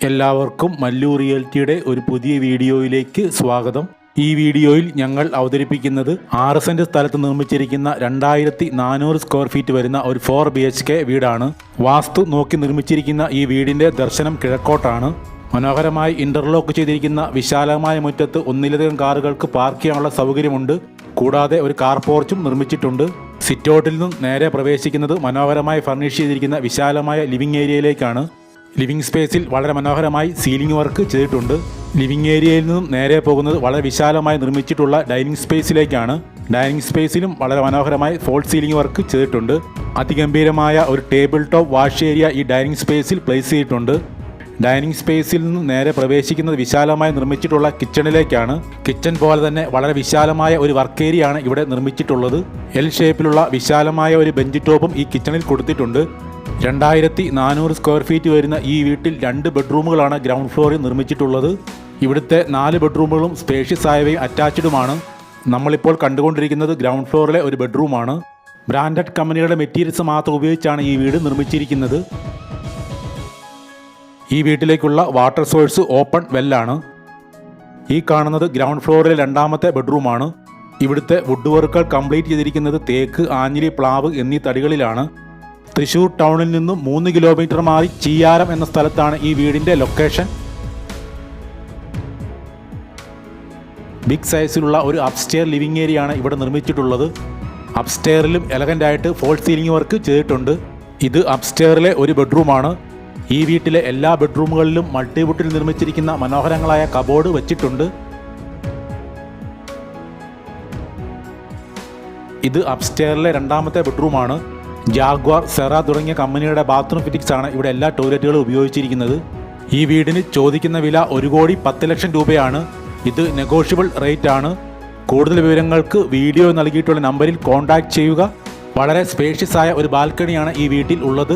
എല്ലാവർക്കും മല്ലു റിയൽറ്റിയുടെ ഒരു പുതിയ വീഡിയോയിലേക്ക് സ്വാഗതം. ഈ വീഡിയോയിൽ ഞങ്ങൾ അവതരിപ്പിക്കുന്നത് 6 സെന്റ് സ്ഥലത്ത് നിർമ്മിച്ചിരിക്കുന്ന 2400 സ്ക്വയർ ഫീറ്റ് വരുന്ന ഒരു 4 BHK വീടാണ്. വാസ്തു നോക്കി നിർമ്മിച്ചിരിക്കുന്ന ഈ വീടിന്റെ ദർശനം കിഴക്കോട്ടാണ്. മനോഹരമായി ഇന്റർലോക്ക് ചെയ്തിരിക്കുന്ന വിശാലമായ മുറ്റത്ത് ഒന്നിലധികം കാറുകൾക്ക് പാർക്ക് ചെയ്യാനുള്ള സൗകര്യമുണ്ട്. കൂടാതെ ഒരു കാർ പോർച്ചും നിർമ്മിച്ചിട്ടുണ്ട്. സിറ്റൗട്ടിൽ നിന്നും നേരെ പ്രവേശിക്കുന്നത് മനോഹരമായി ഫർണിഷ് ചെയ്തിരിക്കുന്ന വിശാലമായ ലിവിംഗ് ഏരിയയിലേക്കാണ്. ലിവിംഗ് സ്പേസിൽ വളരെ മനോഹരമായി സീലിംഗ് വർക്ക് ചെയ്തിട്ടുണ്ട്. ലിവിംഗ് ഏരിയയിൽ നിന്നും നേരെ പോകുന്നത് വളരെ വിശാലമായി നിർമ്മിച്ചിട്ടുള്ള ഡൈനിങ് സ്പേസിലേക്കാണ്. ഡൈനിങ് സ്പേസിലും വളരെ മനോഹരമായി ഫോൾ സീലിംഗ് വർക്ക് ചെയ്തിട്ടുണ്ട്. അതിഗംഭീരമായ ഒരു ടേബിൾ ടോപ്പ് വാഷ് ഏരിയ ഈ ഡൈനിങ് സ്പേസിൽ പ്ലേസ് ചെയ്തിട്ടുണ്ട്. ഡൈനിങ് സ്പേസിൽ നിന്ന് നേരെ പ്രവേശിക്കുന്നത് വിശാലമായി നിർമ്മിച്ചിട്ടുള്ള കിച്ചണിലേക്കാണ്. കിച്ചൺ പോലെ തന്നെ വളരെ വിശാലമായ ഒരു വർക്ക് ഏരിയയാണ് ഇവിടെ നിർമ്മിച്ചിട്ടുള്ളത്. എൽ ഷേപ്പിലുള്ള വിശാലമായ ഒരു ബെഞ്ച് ടോപ്പും ഈ കിച്ചണിൽ കൊടുത്തിട്ടുണ്ട്. 2400 സ്ക്വയർ ഫീറ്റ് വരുന്ന ഈ വീട്ടിൽ 2 ബെഡ്റൂമുകളാണ് ഗ്രൗണ്ട് ഫ്ലോറിൽ നിർമ്മിച്ചിട്ടുള്ളത്. ഇവിടുത്തെ 4 ബെഡ്റൂമുകളും സ്പേഷ്യസ് ആയവയും അറ്റാച്ച്ഡുമാണ്. നമ്മളിപ്പോൾ കണ്ടുകൊണ്ടിരിക്കുന്നത് ഗ്രൗണ്ട് ഫ്ലോറിലെ ഒരു ബെഡ്റൂമാണ്. ബ്രാൻഡഡ് കമ്പനികളുടെ മെറ്റീരിയൽസ് മാത്രം ഉപയോഗിച്ചാണ് ഈ വീട് നിർമ്മിച്ചിരിക്കുന്നത്. ഈ വീട്ടിലേക്കുള്ള വാട്ടർ സോഴ്സ് ഓപ്പൺ വെല്ലാണ്. ഈ കാണുന്നത് ഗ്രൗണ്ട് ഫ്ലോറിലെ 2ാമത്തെ ബെഡ്റൂമാണ്. ഇവിടുത്തെ വുഡ് വർക്കുകൾ കംപ്ലീറ്റ് ചെയ്തിരിക്കുന്നത് തേക്ക്, ആഞ്ഞിലി, പ്ലാവ് എന്നീ തടികളിലാണ്. തൃശ്ശൂർ ടൗണിൽ നിന്നും 3 കിലോമീറ്റർ മാറി ചീയാരം എന്ന സ്ഥലത്താണ് ഈ വീടിൻ്റെ ലൊക്കേഷൻ. ബിഗ് സൈസിലുള്ള ഒരു അപ്സ്റ്റെയർ ലിവിംഗ് ഏരിയയാണ് ഇവിടെ നിർമ്മിച്ചിട്ടുള്ളത്. അപ്സ്റ്റെയറിലും എലഗൻ്റായിട്ട് ഫോൾ സീലിംഗ് വർക്ക് ചെയ്തിട്ടുണ്ട്. ഇത് അപ്സ്റ്റെയറിലെ ഒരു ബെഡ്റൂമാണ്. ഈ വീട്ടിലെ എല്ലാ ബെഡ്റൂമുകളിലും മൾട്ടിവുഡിൽ നിർമ്മിച്ചിരിക്കുന്ന മനോഹരങ്ങളായ കബോർഡ് വെച്ചിട്ടുണ്ട്. ഇത് അപ്സ്റ്റെയറിലെ 2ാമത്തെ ബെഡ്റൂമാണ്. ജാഗ്വാർ, സെറ തുടങ്ങിയ കമ്പനിയുടെ ബാത്റൂം ഫിറ്റിക്സ് ആണ് ഇവിടെ എല്ലാ ടോയ്ലറ്റുകളും ഉപയോഗിച്ചിരിക്കുന്നത്. ഈ വീടിന് ചോദിക്കുന്ന വില 1,10,00,000 രൂപയാണ്. ഇത് നെഗോഷ്യബിൾ റേറ്റ് ആണ്. കൂടുതൽ വിവരങ്ങൾക്ക് വീഡിയോ നൽകിയിട്ടുള്ള നമ്പറിൽ കോൺടാക്റ്റ് ചെയ്യുക. വളരെ സ്പേഷ്യസ് ആയ ഒരു ബാൽക്കണിയാണ് ഈ വീട്ടിൽ ഉള്ളത്.